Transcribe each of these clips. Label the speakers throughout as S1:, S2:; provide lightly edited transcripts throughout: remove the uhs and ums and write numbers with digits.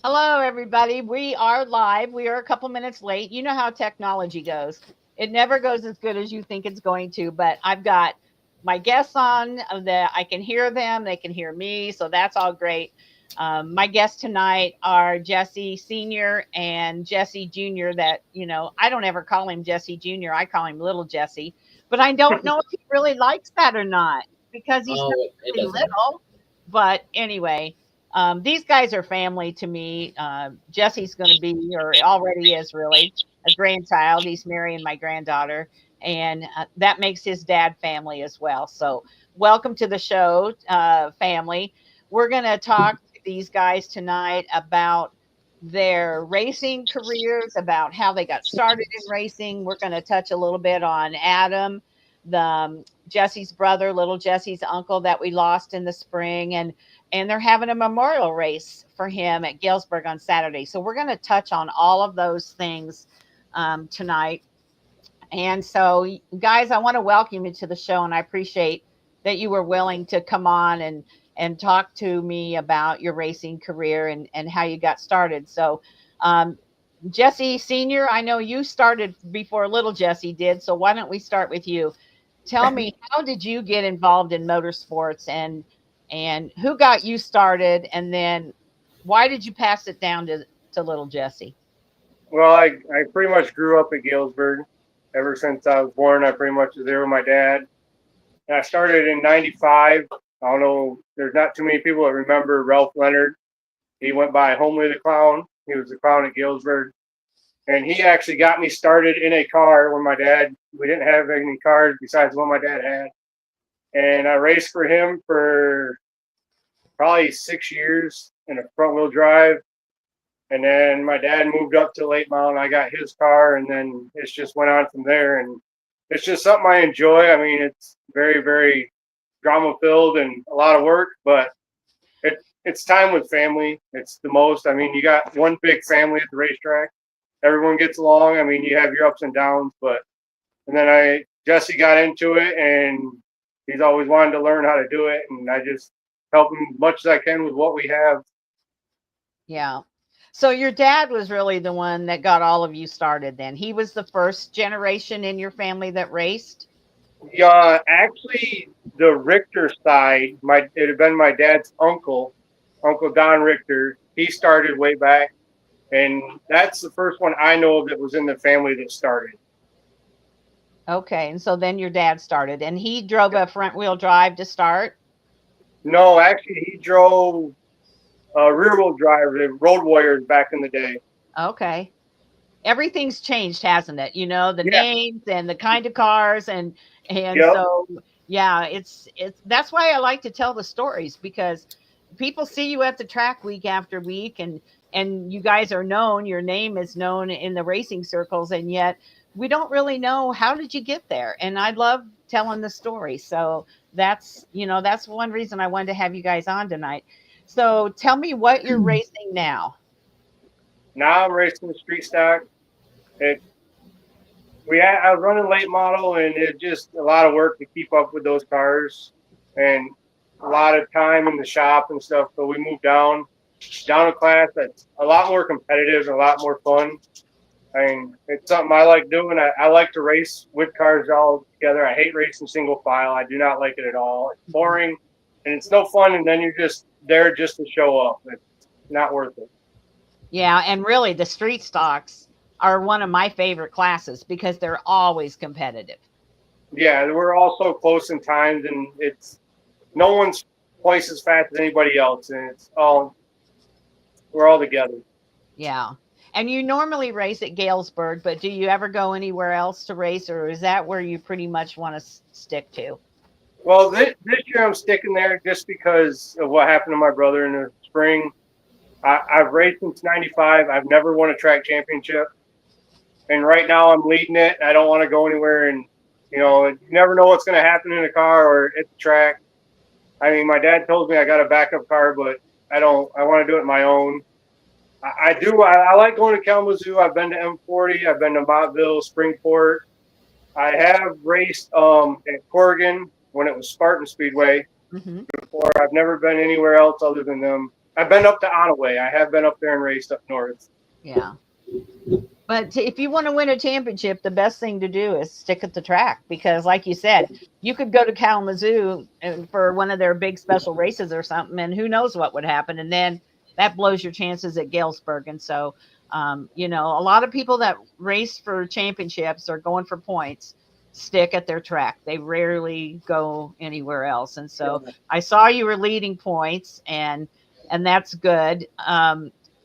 S1: Hello, everybody. We are live. We are a couple minutes late. You know how technology goes. It never goes as good as you think it's going to, but I've got my guests on that I can hear them, they can hear me, so that's all great. My guests tonight are Jesse Sr. and Jesse Jr. That, I don't ever call him Jesse Jr., I call him Little Jesse, but I don't know if he really likes that or not because he's not
S2: Oh, it
S1: really
S2: doesn't.
S1: little. But anyway, these guys are family to me. Jesse's going to be, or already is, really a grandchild. He's marrying my granddaughter, and that makes his dad family as well. So, welcome to the show, family. We're going to talk to these guys tonight about their racing careers, about how they got started in racing. We're going to touch a little bit on Adam, the Jesse's brother, little Jesse's uncle that we lost in the spring, and they're having a memorial race for him at Galesburg on Saturday. So we're going to touch on all of those things tonight. And so, guys, I want to welcome you to the show, and I appreciate that you were willing to come on and talk to me about your racing career and how you got started. So, um, Jesse Senior, I know you started before little Jesse did. So why don't we start with you? Tell me, how did you get involved in motorsports, and who got you started, and then why did you pass it down to little Jesse?
S3: Well, I pretty much grew up at Galesburg. Ever since I was born, I pretty much was there with my dad. And I started in '95. I don't know, there's not too many people that remember Ralph Leonard. He went by Homely the Clown. He was the clown at Galesburg. And he actually got me started in a car when we didn't have any cars besides one my dad had. And I raced for him for probably 6 years in a front wheel drive. And then my dad moved up to Late Mount. I got his car, and then it's just went on from there. And it's just something I enjoy. I mean, it's very, very drama filled and a lot of work, but it's time with family. It's the most. I mean, you got one big family at the racetrack. Everyone gets along. I mean, you have your ups and downs, but and then Jesse got into it, and he's always wanted to learn how to do it, and I just help him as much as I can with what we have.
S1: Yeah. So your dad was really the one that got all of you started then. He was the first generation in your family that raced?
S3: Yeah, actually, the Richter side, it had been my dad's uncle, Uncle Don Richter. He started way back, and that's the first one I know of that was in the family that started.
S1: Okay. And so then your dad started, and he drove a front wheel drive to start?
S3: No, actually, he drove rear wheel drive, the Road Warriors back in the day.
S1: Okay. Everything's changed, hasn't it? The
S3: Yeah,
S1: names and the kind of cars, and
S3: yep,
S1: so yeah, it's that's why I like to tell the stories, because people see you at the track week after week, and you guys are known, your name is known in the racing circles, and yet we don't really know how did you get there. And I love telling the story. So that's one reason I wanted to have you guys on tonight. So tell me what you're racing now.
S3: now I'm racing the street stock. It, I was running late model, and it's just a lot of work to keep up with those cars, and a lot of time in the shop and stuff. So we moved down a class that's a lot more competitive and a lot more fun. I mean, it's something I like doing. I like to race with cars all together. I hate racing single file. I do not like it at all. It's boring and it's no fun. And then you're just there just to show up. It's not worth it.
S1: Yeah, and really the street stocks are one of my favorite classes because they're always competitive.
S3: Yeah, we're all so close in times, and it's no one's twice as fast as anybody else, and we're all together.
S1: Yeah. And you normally race at Galesburg, but do you ever go anywhere else to race, or is that where you pretty much want to stick to?
S3: Well, this year I'm sticking there just because of what happened to my brother in the spring. I've raced since '95. I've never won a track championship, and right now I'm leading it. I don't want to go anywhere, and you never know what's going to happen in a car or at the track. I mean, my dad told me I got a backup car, but I don't. I want to do it my own. I do. I like going to Kalamazoo. I've been to M40. I've been to Montville, Springport. I have raced at Corrigan when it was Spartan Speedway
S1: Hmm.
S3: before. I've never been anywhere else other than them. I've been up to Ottaway. I have been up there and raced up north.
S1: Yeah. But if you want to win a championship, the best thing to do is stick at the track because, like you said, you could go to Kalamazoo for one of their big special races or something, and who knows what would happen. And then that blows your chances at Galesburg. And so, you know, a lot of people that race for championships or going for points stick at their track. They rarely go anywhere else. And so I saw you were leading points, and that's good.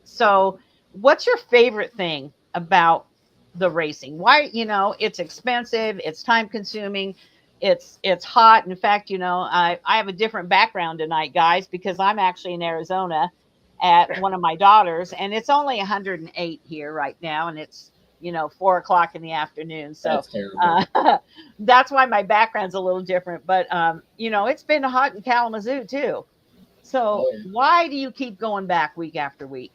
S1: So what's your favorite thing about the racing? Why, you know, it's expensive, it's time consuming, it's hot. In fact, you know, I have a different background tonight, guys, because I'm actually in Arizona at one of my daughters, and it's only 108 here right now, and it's, you know, 4 o'clock in the afternoon. So
S2: That's terrible.
S1: that's why my background's a little different. But you know, it's been hot in Kalamazoo too. So why do you keep going back week after week?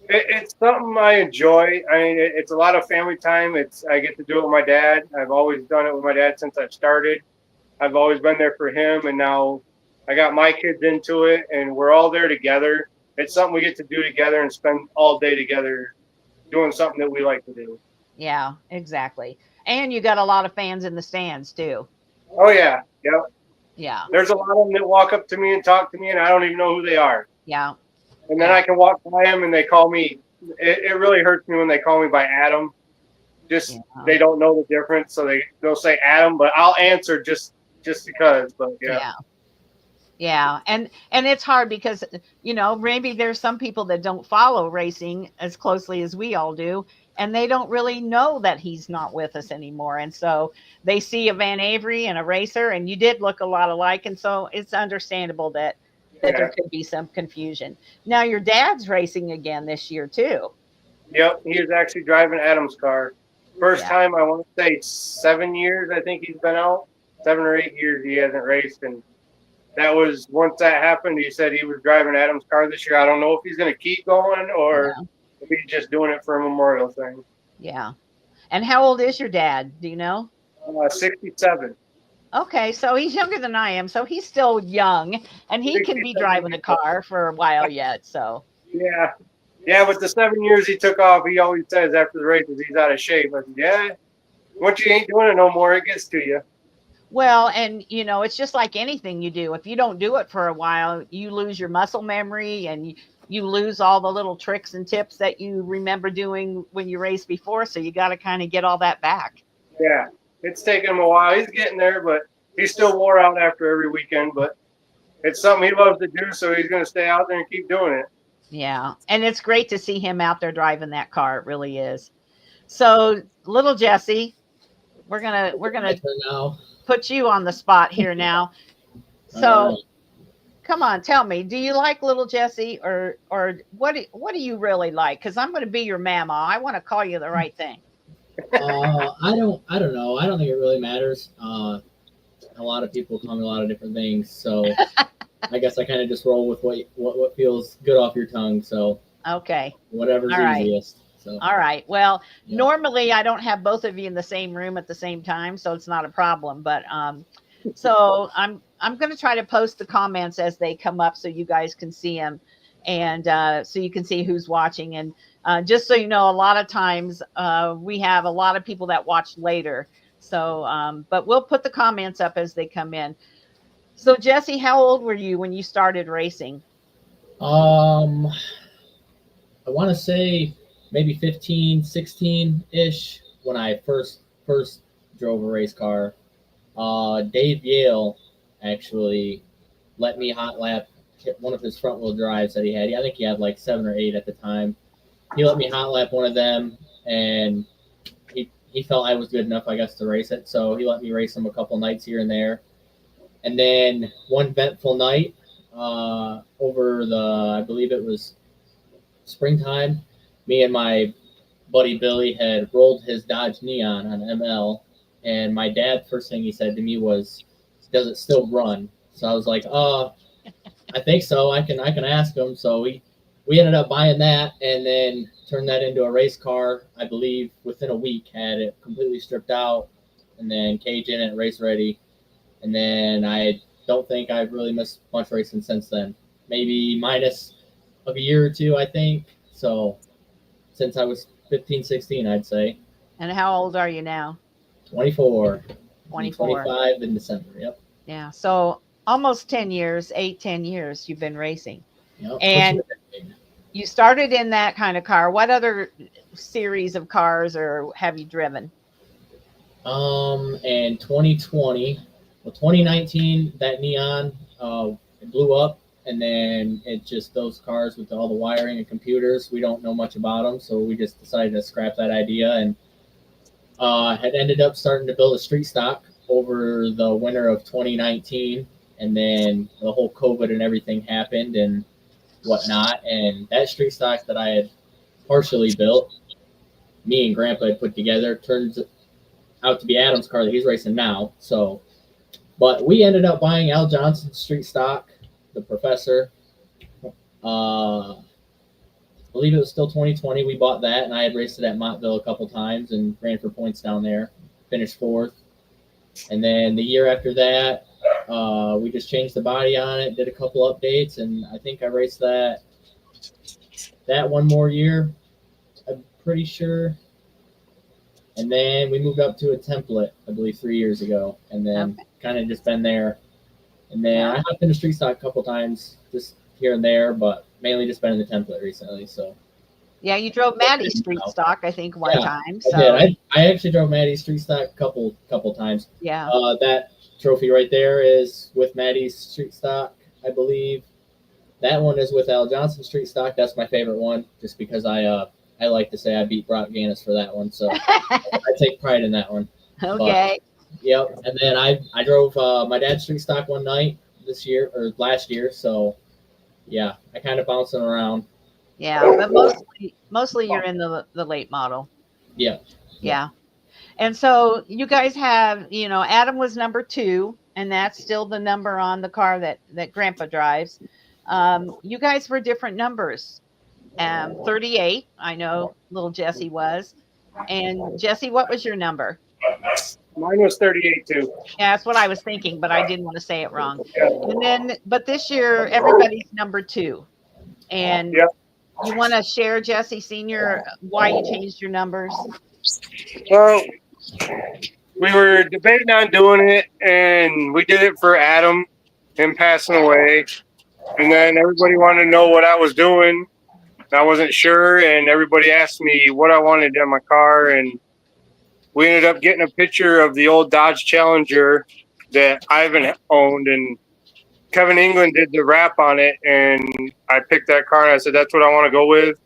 S3: It's something I enjoy. I mean, it's a lot of family time. I get to do it with my dad. I've always done it with my dad since I started. I've always been there for him, and now I got my kids into it, and we're all there together. It's something we get to do together and spend all day together doing something that we like to do.
S1: Yeah, exactly. And you got a lot of fans in the stands too.
S3: Oh yeah, yep.
S1: Yeah.
S3: There's a lot of them that walk up to me and talk to me, and I don't even know who they are.
S1: Yeah.
S3: And then I can walk by them and they call me. It really hurts me when they call me by Adam. Just they don't know the difference, so they'll say Adam, but I'll answer just because. But yeah.
S1: Yeah, and it's hard because, you know, maybe there's some people that don't follow racing as closely as we all do, and they don't really know that he's not with us anymore. And so they see a VanAvery and a racer, and you did look a lot alike, and so it's understandable that there could be some confusion. Now your dad's racing again this year too.
S3: Yep, he was actually driving Adam's car. First time, I want to say 7 years. I think he's been out 7 or 8 years. He hasn't raced, and that was once that happened. He said he was driving Adam's car this year. I don't know if he's going to keep going or if he's just doing it for a memorial thing.
S1: Yeah. And how old is your dad? Do you know?
S3: 67.
S1: Okay, so he's younger than I am, so he's still young, and he can be driving a car for a while yet. So
S3: yeah. With the 7 years he took off, he always says after the races he's out of shape. I said, once you ain't doing it no more, it gets to you.
S1: Well, and you know, it's just like anything you do. If you don't do it for a while, you lose your muscle memory, and you lose all the little tricks and tips that you remember doing when you raced before. So you got to kind of get all that back.
S3: Yeah. It's taken him a while. He's getting there, but he's still wore out after every weekend. But it's something he loves to do, so he's going to stay out there and keep doing it.
S1: Yeah, and it's great to see him out there driving that car. It really is. So, little Jesse, we're gonna put you on the spot here now. So, come on, tell me, do you like little Jesse, or what do you really like? Because I'm going to be your mama. I want to call you the right thing.
S2: I don't know. I don't think it really matters. A lot of people call me a lot of different things, so I guess I kind of just roll with what feels good off your tongue. So whatever's easiest. So
S1: all right. Well, normally I don't have both of you in the same room at the same time, so it's not a problem. But so I'm going to try to post the comments as they come up so you guys can see them, and so you can see who's watching. And just so you know, a lot of times we have a lot of people that watch later. So, but we'll put the comments up as they come in. So, Jesse, how old were you when you started racing?
S2: I want to say maybe 15, 16-ish when I first drove a race car. Dave Yale actually let me hot lap one of his front wheel drives that he had. I think he had like 7 or 8 at the time. He let me hot lap one of them, and he felt I was good enough, I guess, to race it. So he let me race him a couple nights here and there. And then one eventful night over I believe it was springtime, me and my buddy Billy had rolled his Dodge Neon on ML. And my dad, first thing he said to me was, "Does it still run?" So I was like, I think so. I can ask him. So we ended up buying that and then turned that into a race car. I believe within a week, had it completely stripped out and then cage in it, race ready. And then I don't think I've really missed much racing since then. Maybe minus of a year or two, I think. So since I was 15, 16, I'd say.
S1: And how old are you now?
S2: 24.
S1: 24.
S2: 25 in December. Yep.
S1: Yeah. So almost 10 years, 10 years you've been racing.
S2: Yep.
S1: And you started in that kind of car. What other series of cars or have you driven?
S2: And 2020, well, 2019, that neon it blew up, and then it just those cars with all the wiring and computers. We don't know much about them, so we just decided to scrap that idea and had ended up starting to build a street stock over the winter of 2019, and then the whole COVID and everything happened and whatnot, and that street stock that I had partially built, me and Grandpa had put together, turns out to be Adam's car that he's racing now. So, but we ended up buying Al Johnson's street stock, the Professor. I believe it was still 2020. We bought that, and I had raced it at Montville a couple times and ran for points down there. Finished fourth. And then the year after that, we just changed the body on it, did a couple updates, and I think I raced that one more year. I'm pretty sure. And then we moved up to a template, I believe, 3 years ago, and then kind of just been there. And then I hopped into street stock a couple times, just here and there, but mainly just been in the template recently. So
S1: yeah, you drove Maddie's street stock, I think, one time. So
S2: I did. I actually drove Maddie's street stock a couple times.
S1: Yeah.
S2: That trophy right there is with Maddie's street stock, I believe. That one is with Al Johnson street stock. That's my favorite one, just because I like to say I beat Brock Gannis for that one, so I take pride in that one.
S1: Okay.
S2: But, yep. And then I drove my dad's street stock one night this year or last year, so yeah, I kind of bouncing around.
S1: Yeah, but mostly you're in the late model.
S2: Yeah.
S1: Yeah. And so you guys have, Adam was number 2, and that's still the number on the car that Grandpa drives. You guys were different numbers. 38, I know little Jesse was. And Jesse, what was your number?
S3: Mine was 38 too.
S1: Yeah, that's what I was thinking, but I didn't want to say it wrong. And then, but this year, everybody's number 2. And you want to share, Jesse Sr., why you changed your numbers?
S3: Well, we were debating on doing it, and we did it for Adam, him passing away. And then everybody wanted to know what I was doing. I wasn't sure, and everybody asked me what I wanted on my car, and we ended up getting a picture of the old Dodge Challenger that Ivan owned, and Kevin England did the wrap on it, and I picked that car, and I said, that's what I want to go with.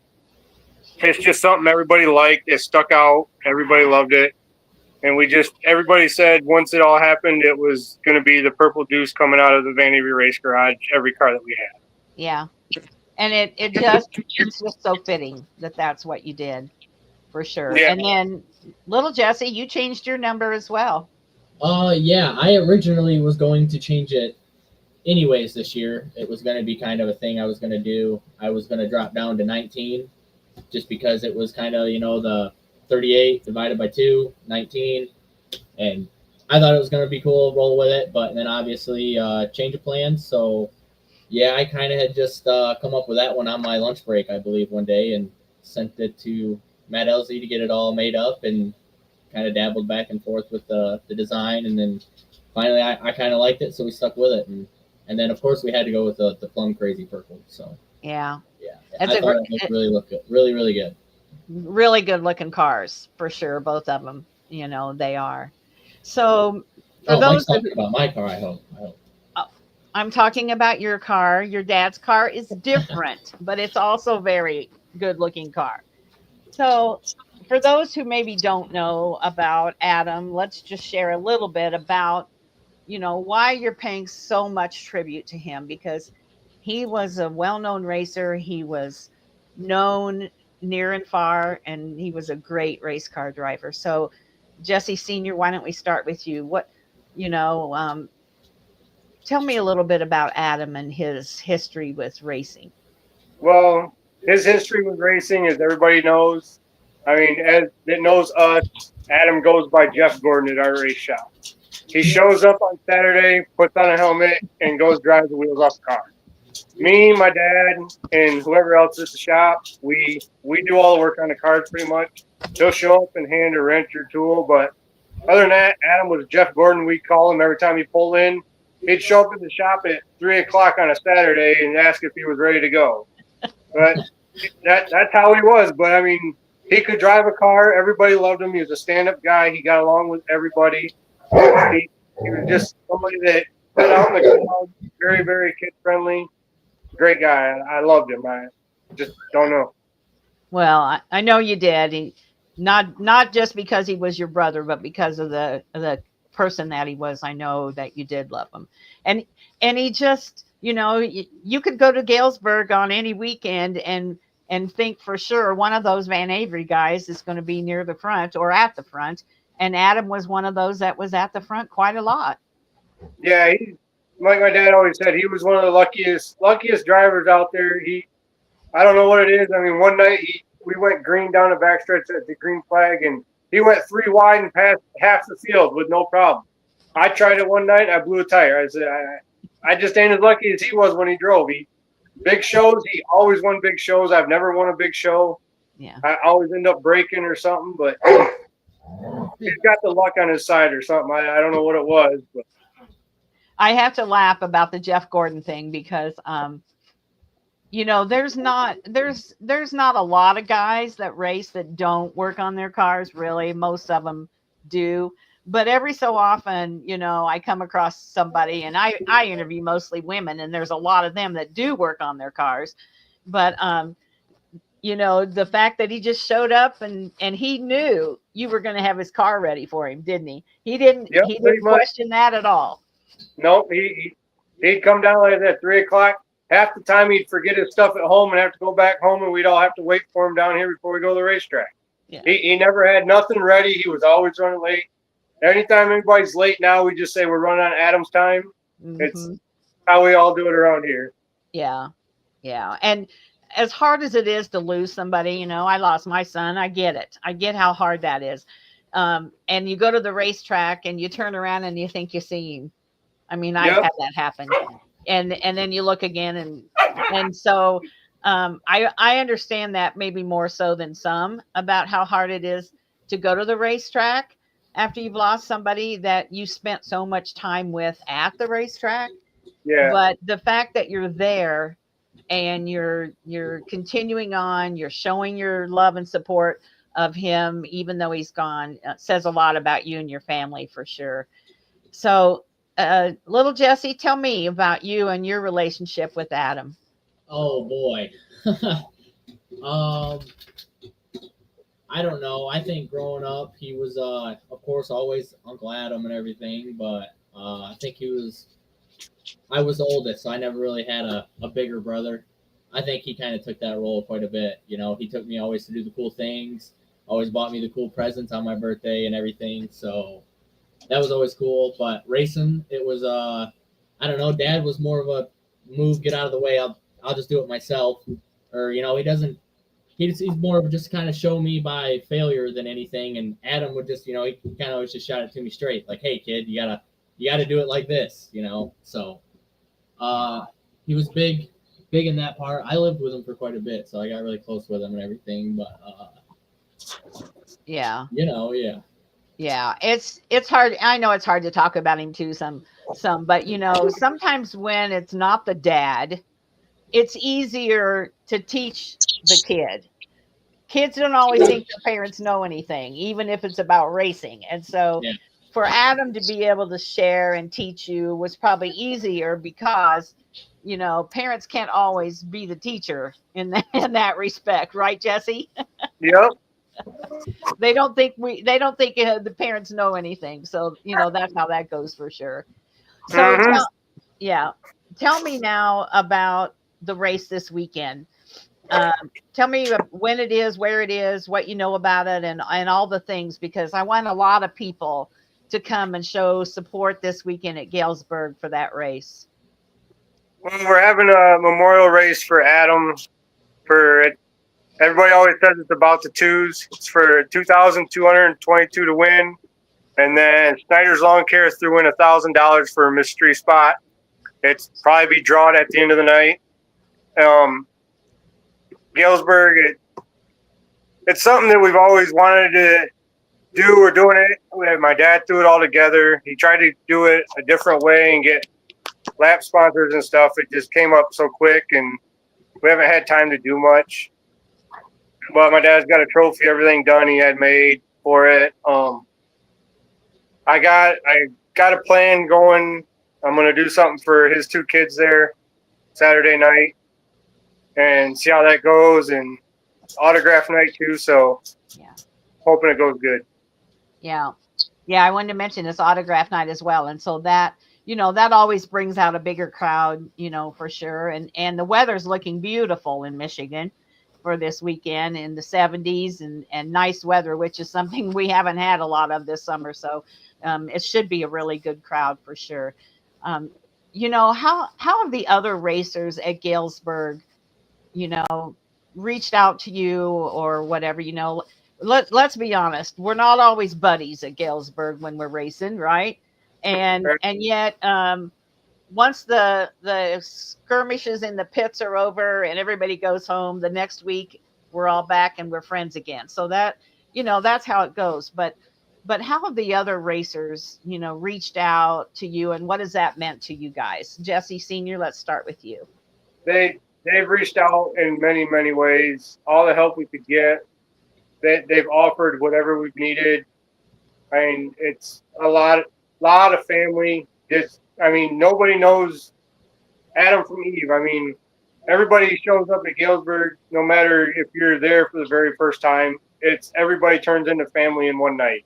S3: It's just something everybody liked. It stuck out. Everybody loved it. And everybody said once it all happened, it was going to be the Purple Deuce coming out of the VanAvery race garage, every car that we had.
S1: Yeah. And it's just so fitting that that's what you did, for sure. Yeah. And then little Jesse, you changed your number as well.
S2: Yeah, I originally was going to change it anyways this year. It was going to be kind of a thing I was going to do. I was going to drop down to 19 just because it was kind of, the 38 divided by 2, 19. And I thought it was going to be cool, roll with it. But then obviously change of plans. So yeah, I kind of had just come up with that one on my lunch break, I believe, one day, and sent it to Matt Elsie to get it all made up, and kind of dabbled back and forth with the design. And then finally I kind of liked it, so we stuck with it. And then, of course, we had to go with the Plum Crazy Purple. So yeah, I thought it really looked good. Really, really good.
S1: Really good looking cars, for sure, both of them. They are. So for those
S2: talking about my car, I hope.
S1: I'm talking about your car. Your dad's car is different, but it's also very good looking car. So for those who maybe don't know about Adam, let's just share a little bit about, why you're paying so much tribute to him, because he was a well-known racer. He was known near and far, and he was a great race car driver. So Jesse Sr., why don't we start with you? Tell me a little bit about Adam and his history with racing.
S3: Well, his history with racing, as everybody knows, as it knows us, Adam goes by Jeff Gordon at our race shop. He shows up on Saturday, puts on a helmet, and goes drive the wheels off the car. me, my dad, and whoever else is at the shop, we do all the work on the cars pretty much. He'll show up and hand a wrench or tool, but other than that, Adam was Jeff Gordon. We call him every time he pulled in. He'd show up at the shop at 3 o'clock on a Saturday and ask if he was ready to go. But that's how he was. But I mean, he could drive a car. Everybody loved him. He was a stand-up guy. He got along with everybody. He was just somebody that got out in the crowd, very, very kid-friendly. Great guy. I loved him. I just don't know.
S1: Well, I know you did. Not just because he was your brother, but because of the person that he was. I know that you did love him, and he just, you could go to Galesburg on any weekend and think for sure one of those VanAvery guys is going to be near the front or at the front. And Adam was one of those that was at the front quite a lot.
S3: Yeah, like my dad always said, he was one of the luckiest drivers out there. I don't know what it is. I mean, one night we went green down the backstretch at the green flag, and he went 3 wide and passed half the field with no problem. I tried it one night. I blew a tire. I said, I just ain't as lucky as he was when he drove. Big shows. He always won big shows. I've never won a big show.
S1: Yeah.
S3: I always end up breaking or something, but he's got the luck on his side or something. I don't know what it was, but
S1: I have to laugh about the Jeff Gordon thing because, there's not a lot of guys that race that don't work on their cars. Really, most of them do. But every so often, I come across somebody, and I interview mostly women, and there's a lot of them that do work on their cars. But, the fact that he just showed up and he knew you were going to have his car ready for him, didn't he? He didn't question that at all.
S3: Nope. He'd come down like that at 3 o'clock. Half the time he'd forget his stuff at home and have to go back home, and we'd all have to wait for him down here before we go to the racetrack. Yeah. He never had nothing ready. He was always running late. Anytime anybody's late now, we just say we're running on Adam's time. Mm-hmm. It's how we all do it around here.
S1: Yeah. Yeah. And as hard as it is to lose somebody, I lost my son. I get it. I get how hard that is. And you go to the racetrack and you turn around and you think you see him. I mean, I've had that happen. And then you look again. And so I understand that maybe more so than some about how hard it is to go to the racetrack after you've lost somebody that you spent so much time with at the racetrack.
S3: Yeah.
S1: But the fact that you're there and you're continuing on, you're showing your love and support of him, even though he's gone, says a lot about you and your family for sure. So, little Jesse, tell me about you and your relationship with Adam.
S2: Oh boy. I don't know. I think growing up, he was, of course, always Uncle Adam and everything, but I think I was the oldest, so I never really had a bigger brother. I think he kind of took that role quite a bit. He took me always to do the cool things, always bought me the cool presents on my birthday and everything, so that was always cool. But racing, it was, I don't know, Dad was more of a move, get out of the way, I'll just do it myself. Or, he's more of just kind of show me by failure than anything. And Adam would just, he kind of always just shout it to me straight, like, hey kid, you gotta do it like this, So he was big in that part. I lived with him for quite a bit, so I got really close with him and everything. But
S1: yeah.
S2: Yeah.
S1: It's hard. I know it's hard to talk about him too, some, but sometimes when it's not the dad, it's easier to teach the kid. Kids don't always think their parents know anything, even if it's about racing. And so for Adam to be able to share and teach you was probably easier because, parents can't always be the teacher in that respect. Right, Jesse?
S3: Yep.
S1: They don't think the parents know anything. So, that's how that goes for sure. So tell me now about the race this weekend. Tell me when it is, where it is, what you know about it, and all the things, because I want a lot of people to come and show support this weekend at Galesburg for that race.
S3: Well, we're having a memorial race for Adam. Everybody always says it's about the twos. It's for $2,222 to win, and then Snyder's Lawn Care threw in $1,000 for a mystery spot. It's probably be drawn at the end of the night. Galesburg, it's something that we've always wanted to do. We're doing it. My dad threw it all together. He tried to do it a different way and get lap sponsors and stuff. It just came up so quick, and we haven't had time to do much. But my dad's got a trophy, everything done he had made for it. I got a plan going. I'm gonna do something for his 2 kids there Saturday night and see how that goes, and autograph night too. So
S1: Yeah.
S3: hoping it goes good.
S1: Yeah. Yeah. I wanted to mention this autograph night as well. And so that, that always brings out a bigger crowd, for sure. And the weather's looking beautiful in Michigan for this weekend in the 70s and nice weather, which is something we haven't had a lot of this summer. So it should be a really good crowd for sure. How have the other racers at Galesburg, reached out to you or whatever? Let's be honest, we're not always buddies at Galesburg when we're racing, right? And yet once the skirmishes in the pits are over and everybody goes home, the next week we're all back and we're friends again. So that's how it goes. But how have the other racers, reached out to you, and what has that meant to you guys? Jesse Senior, let's start with you.
S3: They've reached out in many ways. All the help we could get. They've offered whatever we've needed. I mean, it's a lot of family. Nobody knows Adam from Eve. I mean, everybody shows up at Galesburg, no matter if you're there for the very first time. It's everybody turns into family in one night.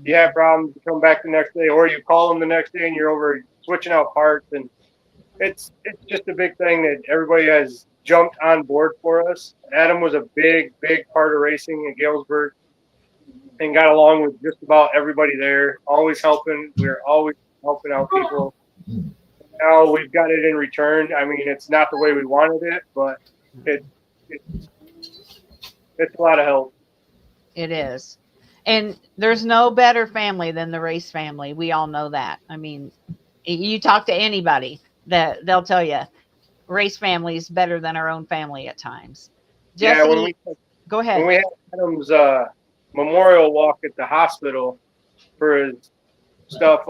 S3: You have problems, you come back the next day, or you call them the next day and you're over switching out parts. And it's just a big thing that everybody has jumped on board for us. Adam was a big part of racing at Galesburg and got along with just about everybody there, always helping. We're always helping out people. Now we've got it in return. I mean, it's not the way we wanted it, but it's a lot of help.
S1: It is. And there's no better family than the race family. We all know that. I mean, you talk to anybody that they'll tell you race family is better than our own family at times. Jesse, go ahead.
S3: When we had Adam's memorial walk at the hospital for his stuff,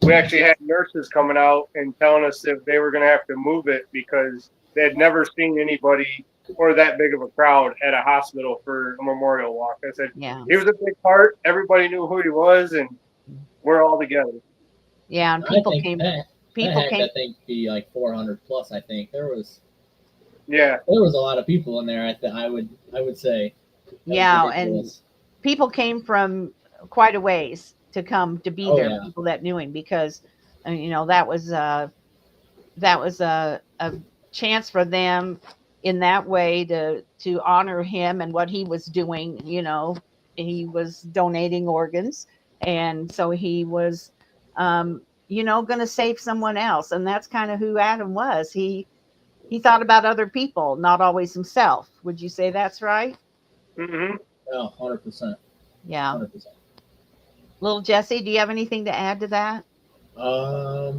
S3: we actually had nurses coming out and telling us if they were going to have to move it because they had never seen anybody or that big of a crowd at a hospital for a memorial walk. I said,
S1: yeah,
S3: he was a big part. Everybody knew who he was, and we're all together.
S1: Yeah, and people came.
S2: I think be like 400 plus. I think there was a lot of people in there. I would say.
S1: Yeah, and people came from quite a ways to come to be there. Yeah. People that knew him because, that was a chance for them in that way to honor him and what he was doing. He was donating organs, and so he was, going to save someone else, and that's kind of who Adam was. He thought about other people, not always himself. Would you say that's right?
S3: Mm-hmm.
S2: Oh, 100%.
S1: Yeah. 100%. Little Jesse, do you have anything to add to that?
S2: I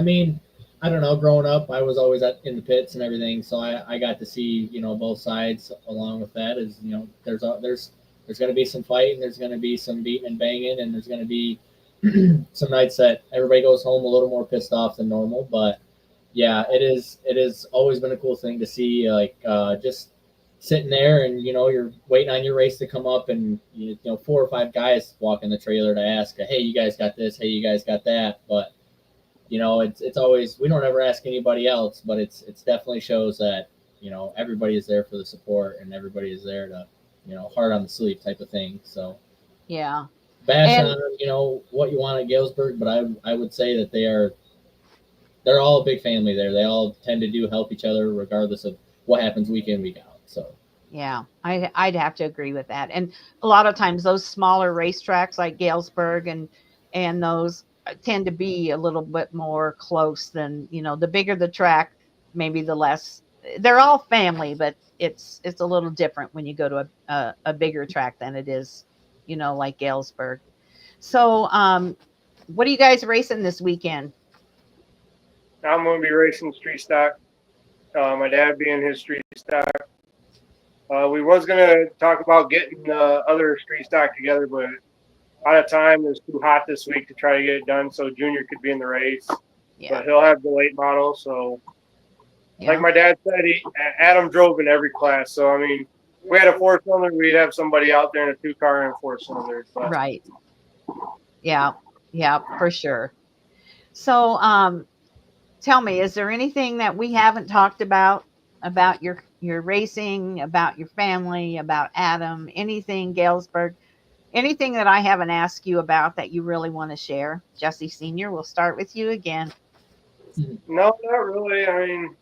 S2: mean, I don't know. Growing up, I was always in the pits and everything, so I got to see both sides. Along with that, is there's going to be some fighting, there's going to be some beating and banging, and there's going to be some nights that everybody goes home a little more pissed off than normal. But yeah, it is always been a cool thing to see, just sitting there and you're waiting on your race to come up, and 4 or 5 guys walk in the trailer to ask, hey, you guys got this, hey, you guys got that. But it's always, we don't ever ask anybody else, but it's definitely shows that everybody is there for the support, and everybody is there to heart on the sleeve type of thing. So
S1: yeah,
S2: bash on what you want at Galesburg, but I would say that they're all a big family there. They all tend to help each other regardless of what happens week in, week out. So
S1: yeah, I'd have to agree with that. And a lot of times those smaller racetracks like Galesburg and those tend to be a little bit more close than, the bigger the track, maybe the less. They're all family, but it's a little different when you go to a bigger track than it is, like Galesburg. So what are you guys racing this weekend?
S3: I'm going to be racing street stock. My dad being his street stock. We was gonna talk about getting other street stock together, but out of time, it was too hot this week to try to get it done. So Junior could be in the race,
S1: Yeah.
S3: but he'll have the late model. So,
S1: Yeah.
S3: like my dad said, Adam drove in every class. So I mean, if we had a 4-cylinder, we'd have somebody out there in a 2-car and 4-cylinder.
S1: Right. Yeah. Yeah, for sure. So, tell me, is there anything that we haven't talked about your racing, about your family, about Adam, anything, Galesburg, anything that I haven't asked you about that you really want to share? Jesse Sr., we'll start with you again.
S3: No, not really. I mean,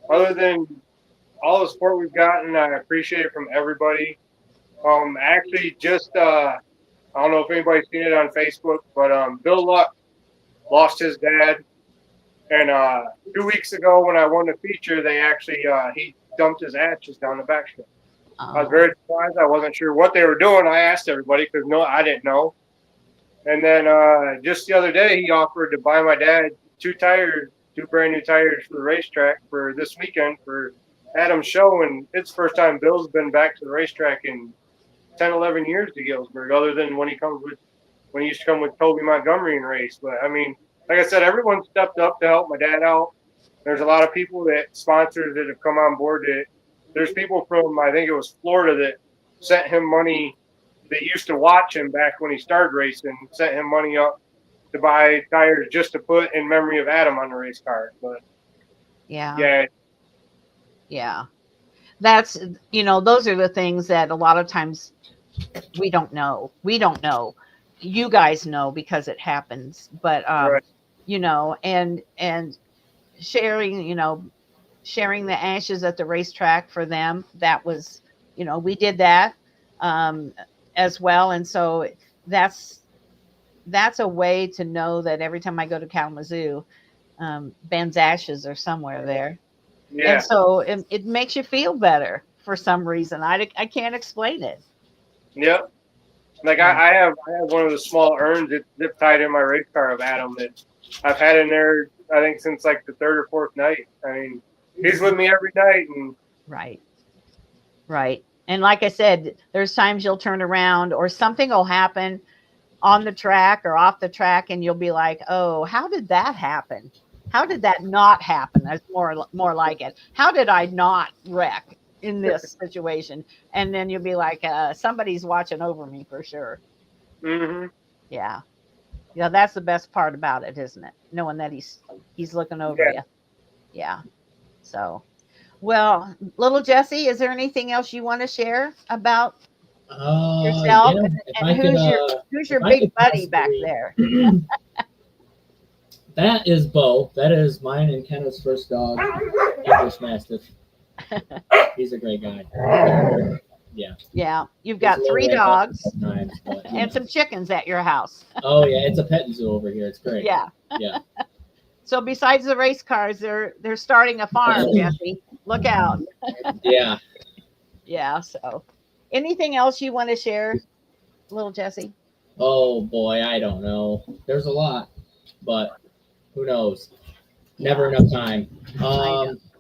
S3: other than all the support we've gotten, I appreciate it from everybody. Actually, just I don't know if anybody's seen it on Facebook, but Bill Luck lost his dad, and 2 weeks ago when I won the feature, they actually he dumped his ashes down the back stretch. I was very surprised. I wasn't sure what they were doing. I asked everybody because I didn't know. And then just the other day, he offered to buy my dad 2 brand new tires for the racetrack for this weekend for Adam's show. And it's the first time Bill's been back to the racetrack in 10, 11 years to Galesburg, other than when he used to come with Toby Montgomery and race. But I mean, like I said, everyone stepped up to help my dad out. There's a lot of people sponsors that have come on board. There's people from, I think it was Florida, that sent him money, that used to watch him back when he started racing, sent him money up to buy tires just to put in memory of Adam on the race car. But yeah.
S1: That's, those are the things that a lot of times we don't know. You guys know because it happens, but
S3: Right.
S1: And sharing the ashes at the racetrack for them, that was, we did that as well. And so that's a way to know that every time I go to Kalamazoo, Ben's ashes are somewhere there.
S3: Yeah.
S1: And so it makes you feel better for some reason. I can't explain it.
S3: Yep. Like I have one of the small urns that's zip tied in my race car of Adam that I've had in there, I think, since like the 3rd or 4th night. I mean, he's with me every night. And
S1: Right. And like I said, there's times you'll turn around or something will happen on the track or off the track, and you'll be like, oh, how did that happen? How did that not happen? That's more like it. How did I not wreck in this situation? And then you'll be like, somebody's watching over me for sure.
S3: Mm-hmm.
S1: Yeah. That's the best part about it, isn't it? Knowing that he's looking over you. Yeah. So, well, little Jesse, is there anything else you want to share about yourself?
S2: Yeah,
S1: and who's your big buddy back there?
S2: That is Bo. That is mine and Kenneth's first dog, English Mastiff. He's a great guy. Yeah.
S1: You've got 3 dogs
S2: but,
S1: and some chickens at your house.
S2: Oh yeah, it's a petting zoo over here. It's great.
S1: Yeah. So besides the race cars, they're starting a farm, Jesse. Look out.
S2: Yeah.
S1: Yeah. So, anything else you want to share, little Jesse?
S2: Oh boy, I don't know. There's a lot, but who knows? Never enough time.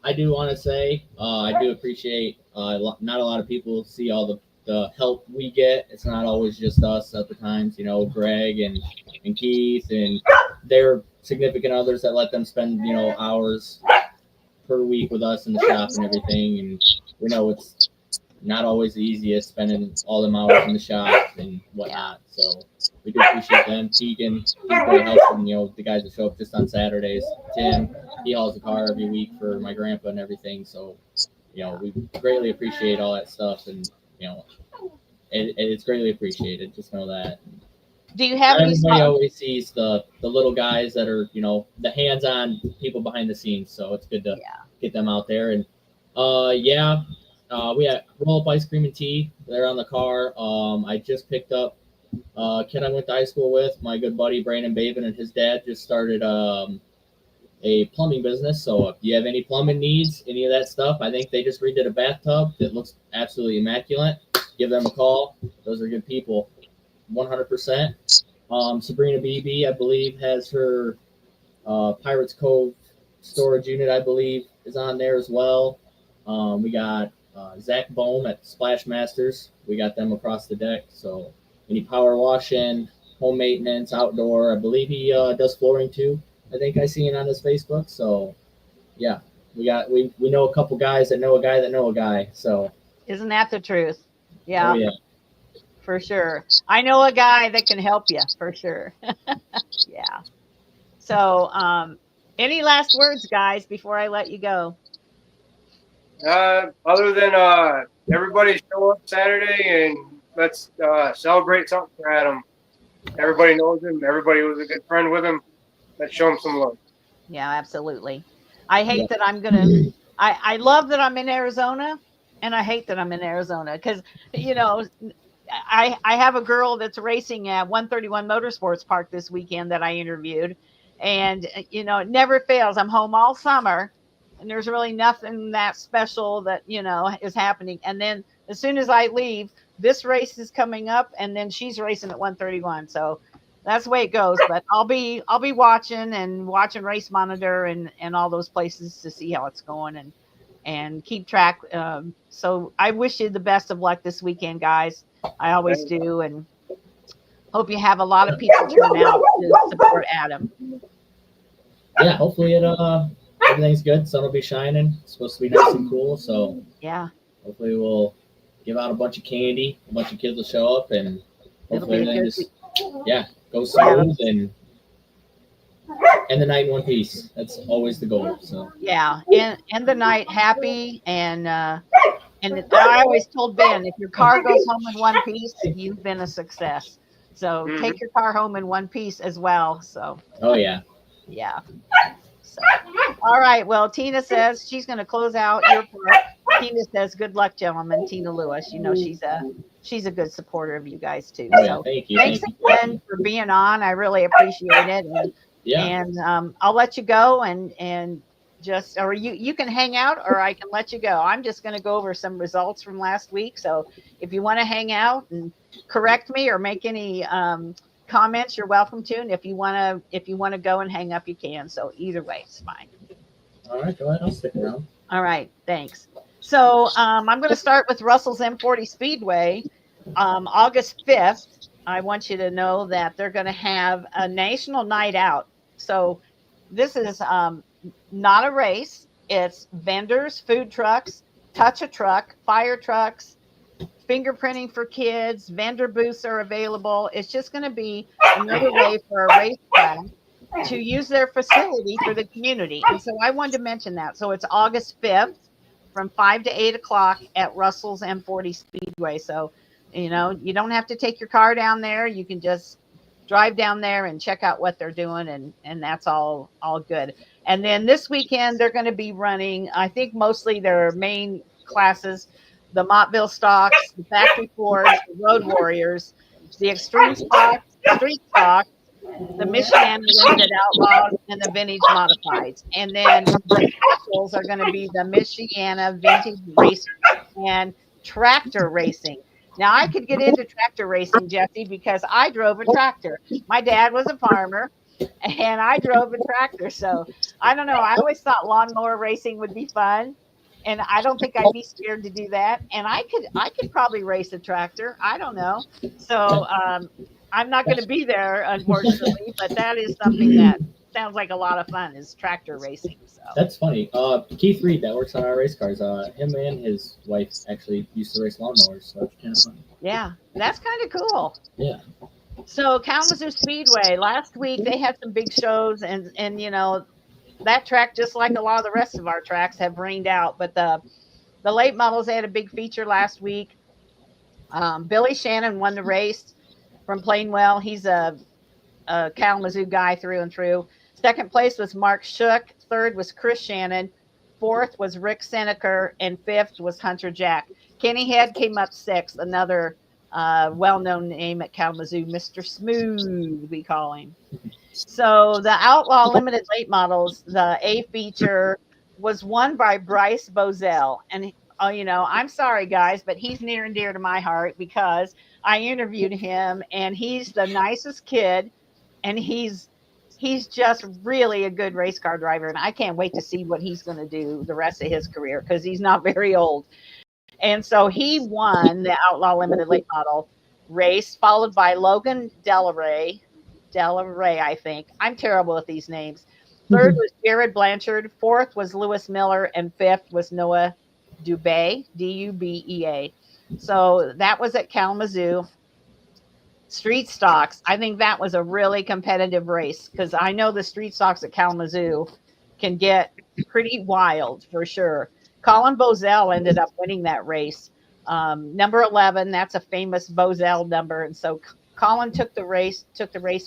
S2: I do want to say I do appreciate. Not a lot of people see all the help we get. It's not always just us at the times. Greg and Keith and their significant others that let them spend hours per week with us in the shop and everything. And we know it's not always the easiest spending all them hours in the shop and whatnot. So we do appreciate them. Tegan, he's very helpful. The guys that show up just on Saturdays. Tim, he hauls the car every week for my grandpa and everything. So, we greatly appreciate all that stuff, and it's greatly appreciated. Just know that.
S1: Do you have
S2: everybody always sees the little guys that are the hands-on people behind the scenes? So it's good to get them out there. And we have Roll Up Ice Cream and Tea. They're on the car. I just picked up kid I went to high school with, my good buddy Brandon Babin, and his dad just started a plumbing business. So if you have any plumbing needs, any of that stuff, I think they just redid a bathtub that looks absolutely immaculate. Give them a call. Those are good people, 100%. Sabrina Beebe, I believe, has her Pirates Cove storage unit, I believe, is on there as well. We got Zach Bohm at Splash Masters. We got them across the deck. So any power washing, home maintenance, outdoor. I believe he does flooring too. I think I seen on his Facebook. So yeah, we know a couple guys that know a guy that know a guy. So
S1: Isn't that the truth? Yeah,
S2: oh yeah.
S1: for sure. I know a guy that can help you for sure. Yeah. So, any last words, guys, before I let you go?
S3: Other than everybody show up Saturday and let's celebrate something for Adam. Everybody knows him. Everybody was a good friend with him. Let's show him some love.
S1: Yeah, absolutely. I hate that I'm gonna. I love that I'm in Arizona, and I hate that I'm in Arizona because you know I have a girl that's racing at 131 Motorsports Park this weekend that I interviewed, and it never fails. I'm home all summer, and there's really nothing that special that is happening. And then as soon as I leave, this race is coming up, and then she's racing at 131. So that's the way it goes. But I'll be watching Race Monitor and all those places to see how it's going and keep track. So I wish you the best of luck this weekend, guys. I always do, and hope you have a lot of people turn out to support Adam.
S2: Yeah, hopefully everything's good. Sun will be shining. It's supposed to be nice and cool. So
S1: Yeah,
S2: hopefully we'll give out a bunch of candy. A bunch of kids will show up, and hopefully everything just goes smooth and end the night in one piece. That's always the goal. So
S1: yeah, end the night happy and I always told Ben, if your car goes home in one piece, you've been a success. So take your car home in one piece as well. So
S2: oh yeah.
S1: So, all right. Well, Tina says she's going to close out your part. Tina says, "Good luck, gentlemen." Tina Lewis, she's a good supporter of you guys too.
S2: Oh, yeah.
S1: So
S2: Thank you.
S1: thanks again for being on. I really appreciate it. And I'll let you go and just, or you can hang out, or I can let you go. I'm just going to go over some results from last week. So if you want to hang out and correct me or make any comments, you're welcome to. And if you want to go and hang up, you can. So either way, it's fine.
S2: All right, go ahead. I'll stick around.
S1: All right, thanks. So I'm going to start with Russell's M40 Speedway. August 5th, I want you to know that they're going to have a national night out. So this is not a race. It's vendors, food trucks, touch a truck, fire trucks, fingerprinting for kids, vendor booths are available. It's just going to be another way for a racetrack to use their facility for the community. And so I wanted to mention that. So it's August 5th from 5 to 8 o'clock at Russell's M40 Speedway. So, you don't have to take your car down there. You can just drive down there and check out what they're doing. And that's all good. And then this weekend, they're going to be running, I think mostly their main classes, the Mottville Stocks, the Factory Fords, the Road Warriors, the Extreme Stocks, Street Stocks, the Michiana Limited Outlaws, and the Vintage Modifieds. And then the specials are going to be the Michiana Vintage Racing and Tractor Racing. Now, I could get into tractor racing, Jesse, because I drove a tractor. My dad was a farmer, and I drove a tractor. So I don't know. I always thought lawnmower racing would be fun. And I don't think I'd be scared to do that. And I could probably race a tractor. I don't know. So I'm not going to be there, unfortunately, but that is something that sounds like a lot of fun, is tractor racing. So
S2: that's funny. Keith Reed, that works on our race cars, him and his wife actually used to race lawnmowers, so that's kind of funny.
S1: Yeah, that's kind of cool.
S2: Yeah.
S1: So Kalamazoo Speedway, last week they had some big shows, and that track, just like a lot of the rest of our tracks, have rained out. But the late models, they had a big feature last week. Billy Shannon won the race from Plainwell. He's a Kalamazoo guy through and through. Second place was Mark Shook. Third was Chris Shannon. Fourth was Rick Seneker. And fifth was Hunter Jack. Kenny Head came up sixth, another well-known name at Kalamazoo, Mr. Smooth, we call him. So the Outlaw Limited Late Models, the A feature, was won by Bryce Bozell. And, I'm sorry, guys, but he's near and dear to my heart because I interviewed him, and he's the nicest kid, and he's he's just really a good race car driver, and I can't wait to see what he's going to do the rest of his career because he's not very old. And so he won the Outlaw Limited Late Model race, followed by Logan Delaray, I think. I'm terrible with these names. Third was Jared Blanchard. Fourth was Lewis Miller. And fifth was Noah Dubé, Dubea. So that was at Kalamazoo. Street stocks. I think that was a really competitive race because I know the street stocks at Kalamazoo can get pretty wild for sure. Colin Bozell ended up winning that race. Number 11, that's a famous Bozell number. And so Colin took the race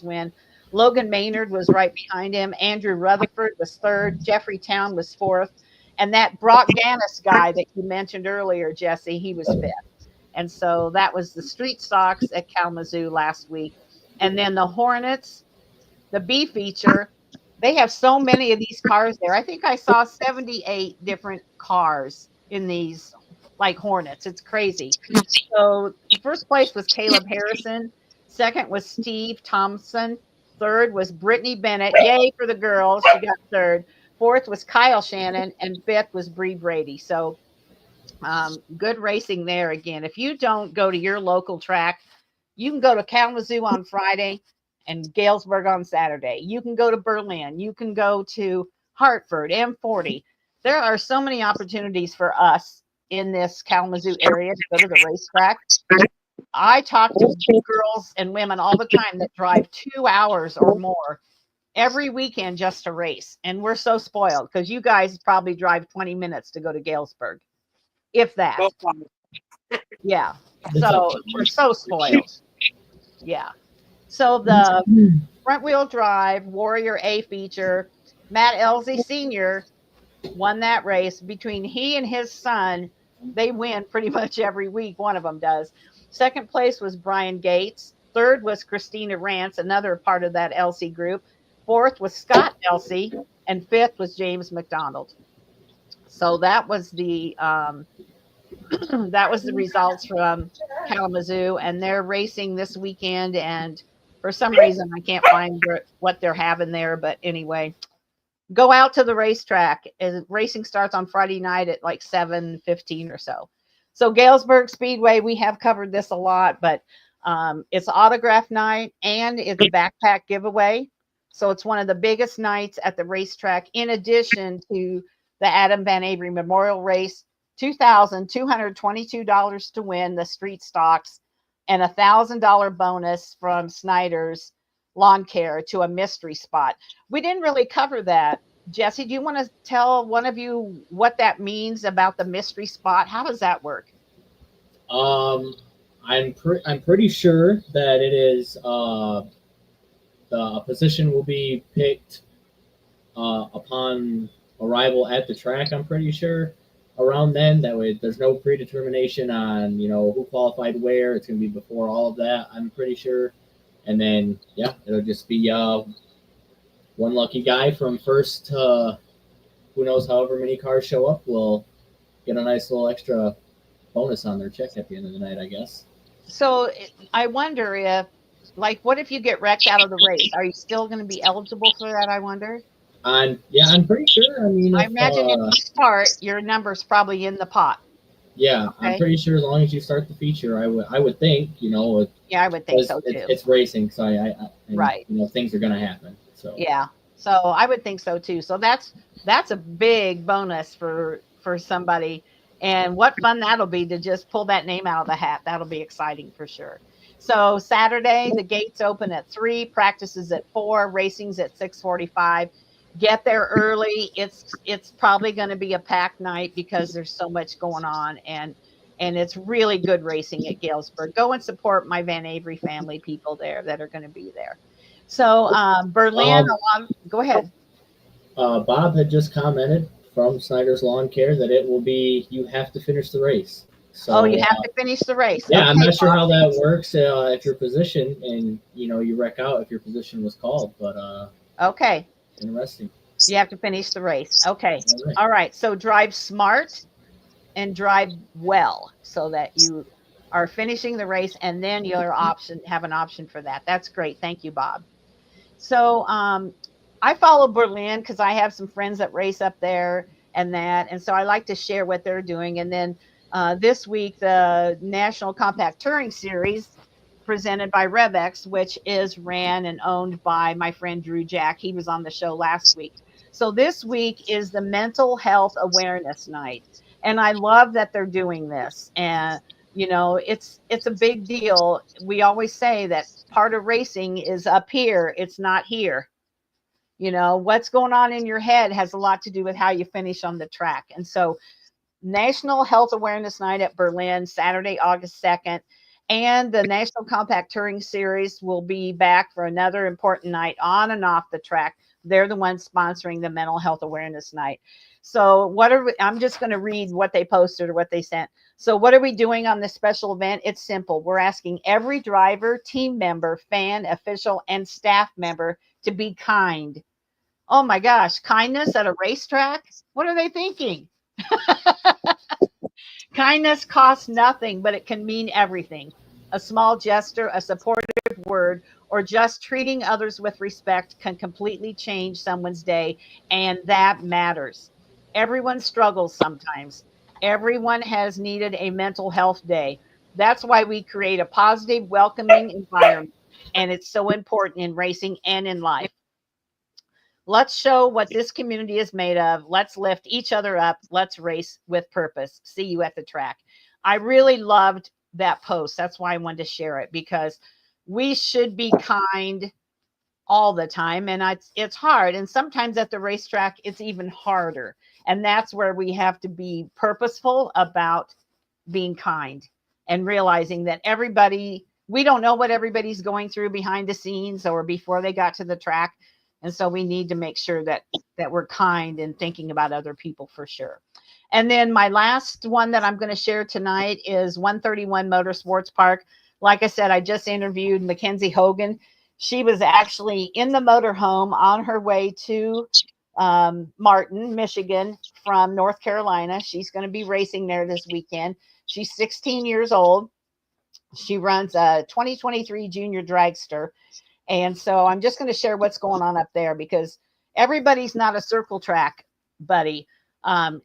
S1: win. Logan Maynard was right behind him. Andrew Rutherford was third. Jeffrey Town was fourth. And that Brock Gannis guy that you mentioned earlier, Jesse, he was fifth. And so that was the street stocks at Kalamazoo last week. And then the Hornets, the B feature, they have so many of these cars there. I think I saw 78 different cars in these like Hornets. It's crazy. So first place was Caleb Harrison. Second was Steve Thompson. Third was Brittany Bennett. Yay for the girls. She got third. Fourth was Kyle Shannon. And fifth was Bree Brady. So good racing there again. If you don't go to your local track, you can go to Kalamazoo on Friday and Galesburg on Saturday. You can go to Berlin. You can go to Hartford, M40. There are so many opportunities for us in this Kalamazoo area to go to the racetrack. I talk to girls and women all the time that drive 2 hours or more every weekend just to race. And we're so spoiled because you guys probably drive 20 minutes to go to Galesburg. If that. Yeah. So we're so spoiled. Yeah. So the front wheel drive Warrior A feature, Matt Elsie Sr. won that race. Between he and his son, they win pretty much every week. One of them does. Second place was Brian Gates. Third was Christina Rance, another part of that Elsie group. Fourth was Scott Elsie. And fifth was James McDonald. So that was the results from Kalamazoo, and they're racing this weekend. And for some reason, I can't find what they're having there. But anyway, go out to the racetrack. Racing starts on Friday night at like 7:15 or so. So Galesburg Speedway, we have covered this a lot, but it's autograph night and it's a backpack giveaway. So it's one of the biggest nights at the racetrack, in addition to the Adam VanAvery Memorial Race. $2,222 to win the street stocks and $1,000 bonus from Snyder's Lawn Care to a mystery spot. We didn't really cover that. Jesse, do you want to tell one of you what that means about the mystery spot? How does that work?
S2: I'm pretty sure that it is the position will be picked upon arrival at the track. I'm pretty sure around then. That way, there's no predetermination on who qualified where. It's going to be before all of that, I'm pretty sure. And then it'll just be one lucky guy from first to who knows however many cars show up will get a nice little extra bonus on their check at the end of the night, I guess.
S1: So I wonder if, what if you get wrecked out of the race? Are you still going to be eligible for that, I wonder?
S2: I'm pretty sure. I mean,
S1: I imagine if you start, your number's probably in the pot.
S2: Yeah, okay. I'm pretty sure as long as you start the feature, I would think,
S1: Yeah, I would think so too.
S2: It's racing, so
S1: right.
S2: Things are going to happen. So
S1: yeah, so I would think so too. So that's a big bonus for somebody, and what fun that'll be to just pull that name out of the hat. That'll be exciting for sure. So Saturday, the gates open at 3, practices at 4, racing's at 6:45. Get there early. It's probably going to be a packed night because there's so much going on, and it's really good racing at Galesburg. Go and support my VanAvery family people there that are going to be there. So Berlin, go ahead.
S2: Bob had just commented from Snyder's Lawn Care that it will be you have to finish the race. So,
S1: you have to finish the race.
S2: Yeah, okay, I'm not sure how that works if your position and you wreck out if your position was called, but
S1: okay.
S2: Interesting.
S1: You have to finish the race. Okay. All right. So drive smart and drive well so that you are finishing the race, and then you'll have an option for that. That's great. Thank you, Bob. So I follow Berlin because I have some friends that race up there and that. And so I like to share what they're doing. And then this week, the National Compact Touring Series presented by RevX, which is ran and owned by my friend Drew Jack. He was on the show last week. So this week is the Mental Health Awareness Night. And I love that they're doing this. And you know, it's a big deal. We always say that part of racing is up here, it's not here. You know, what's going on in your head has a lot to do with how you finish on the track. And so National Health Awareness Night at Berlin, Saturday, August 2nd. And the National Compact Touring Series will be back for another important night on and off the track. They're the ones sponsoring the Mental Health Awareness Night. So I'm just going to read what they posted or what they sent. So what are we doing on this special event? It's simple. We're asking every driver, team member, fan, official, and staff member to be kind. Oh my gosh, kindness at a racetrack? What are they thinking? Kindness costs nothing, but it can mean everything. A small gesture, a supportive word, or just treating others with respect can completely change someone's day, and that matters. Everyone struggles sometimes. Everyone has needed a mental health day. That's why we create a positive, welcoming environment, and it's so important in racing and in life. Let's show what this community is made of. Let's lift each other up. Let's race with purpose. See you at the track. I really loved that post. That's why I wanted to share it, because we should be kind all the time. And it's hard. And sometimes at the racetrack, it's even harder. And that's where we have to be purposeful about being kind and realizing that we don't know what everybody's going through behind the scenes or before they got to the track. And so we need to make sure that we're kind and thinking about other people for sure. And then my last one that I'm going to share tonight is 131 Motorsports Park. Like I said, I just interviewed Mackenzie Hogan. She was actually in the motorhome on her way to Martin, Michigan from North Carolina. She's going to be racing there this weekend. She's 16 years old. She runs a 2023 junior dragster. And so I'm just going to share what's going on up there, because everybody's not a circle track buddy. Um,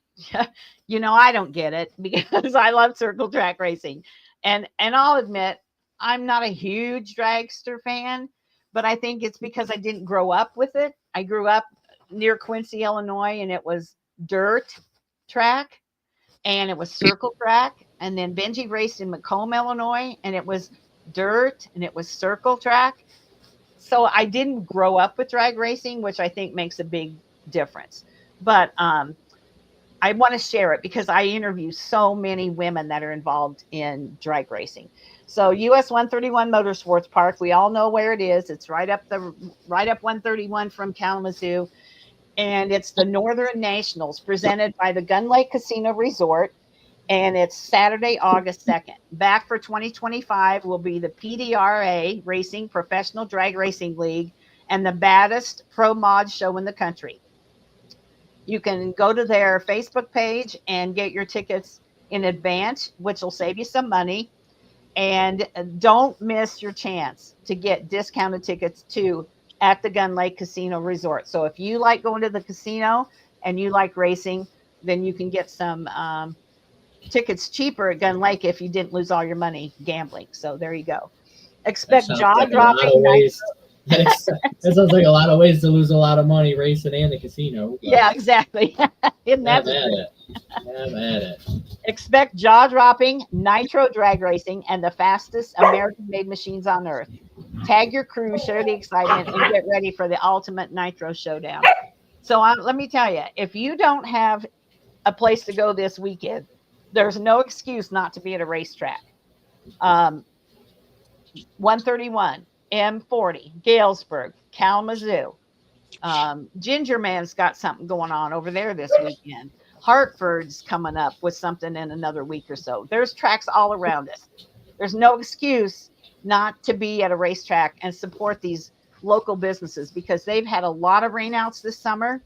S1: you know, I don't get it because I love circle track racing. And I'll admit, I'm not a huge dragster fan, but I think it's because I didn't grow up with it. I grew up near Quincy, Illinois, and it was dirt track and it was circle track. And then Benji raced in Macomb, Illinois, and it was dirt and it was circle track. So I didn't grow up with drag racing, which I think makes a big difference. But I want to share it because I interview so many women that are involved in drag racing. So US 131 Motorsports Park, we all know where it is. It's right up 131 from Kalamazoo, and it's the Northern Nationals presented by the Gun Lake Casino Resort. And it's Saturday, August 2nd. Back for 2025 will be the PDRA Racing Professional Drag Racing League and the baddest pro mod show in the country. You can go to their Facebook page and get your tickets in advance, which will save you some money. And don't miss your chance to get discounted tickets too at the Gun Lake Casino Resort. So if you like going to the casino and you like racing, then you can get some tickets cheaper at Gun Lake if you didn't lose all your money gambling. So there you go. Expect jaw-dropping.
S2: That sounds like a lot of ways to lose a lot of money racing and the casino.
S1: Yeah, exactly. Isn't that
S2: Have at it.
S1: Expect jaw-dropping nitro drag racing and the fastest American-made machines on earth. Tag your crew, share the excitement, and get ready for the ultimate nitro showdown. So let me tell you, if you don't have a place to go this weekend, there's no excuse not to be at a racetrack. 131, M40, Galesburg, Kalamazoo. Ginger Man's got something going on over there this weekend. Hartford's coming up with something in another week or so. There's tracks all around us. There's no excuse not to be at a racetrack and support these local businesses, because they've had a lot of rainouts this summer.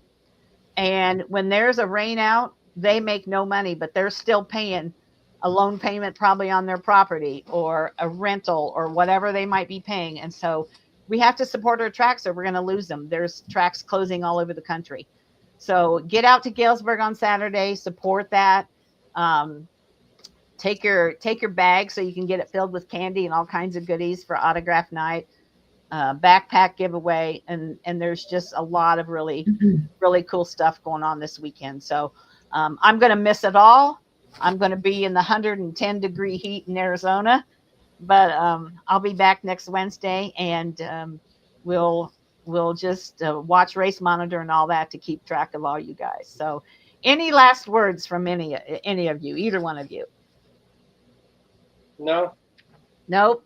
S1: And when there's a rainout, they make no money, but they're still paying a loan payment probably on their property or a rental or whatever they might be paying. And so we have to support our tracks or we're going to lose them. There's tracks closing all over the country. So get out to Galesburg on Saturday, support that. Take your bag so you can get it filled with candy and all kinds of goodies for autograph night, backpack giveaway, and there's just a lot of really cool stuff going on this weekend. So I'm going to miss it all. I'm going to be in the 110-degree heat in Arizona, but I'll be back next Wednesday, and we'll just watch Race Monitor and all that to keep track of all you guys. So any last words from any of you, either one of you?
S3: No.
S1: Nope.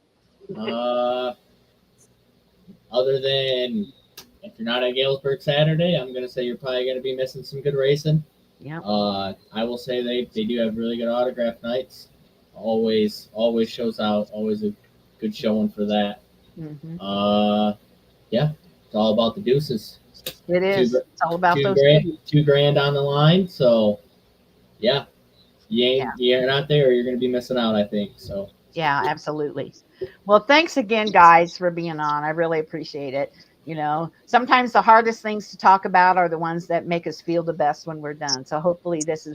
S2: Other than if you're not at Galesburg Saturday, I'm gonna say you're probably gonna be missing some good racing.
S1: Yeah.
S2: I will say they do have really good autograph nights. Always shows out. Always a good showing for that. Yeah, it's all about the deuces.
S1: It is. It's all about those
S2: $2,000 on the line. So yeah, you're not there, you're gonna be missing out, I think. So
S1: yeah, absolutely. Well, thanks again, guys, for being on. I really appreciate it. You know, sometimes the hardest things to talk about are the ones that make us feel the best when we're done. So hopefully this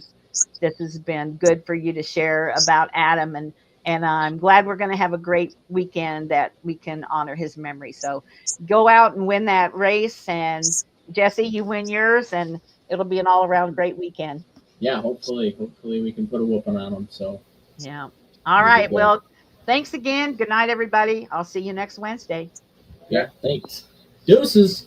S1: has been good for you to share about Adam, and I'm glad we're going to have a great weekend that we can honor his memory. So go out and win that race, and Jesse, you win yours, and it'll be an all around great weekend.
S2: Yeah, hopefully we can put a whooping on them. So
S1: yeah. All right. Well, thanks again. Good night, everybody. I'll see you next Wednesday.
S2: Yeah, thanks. Deuces.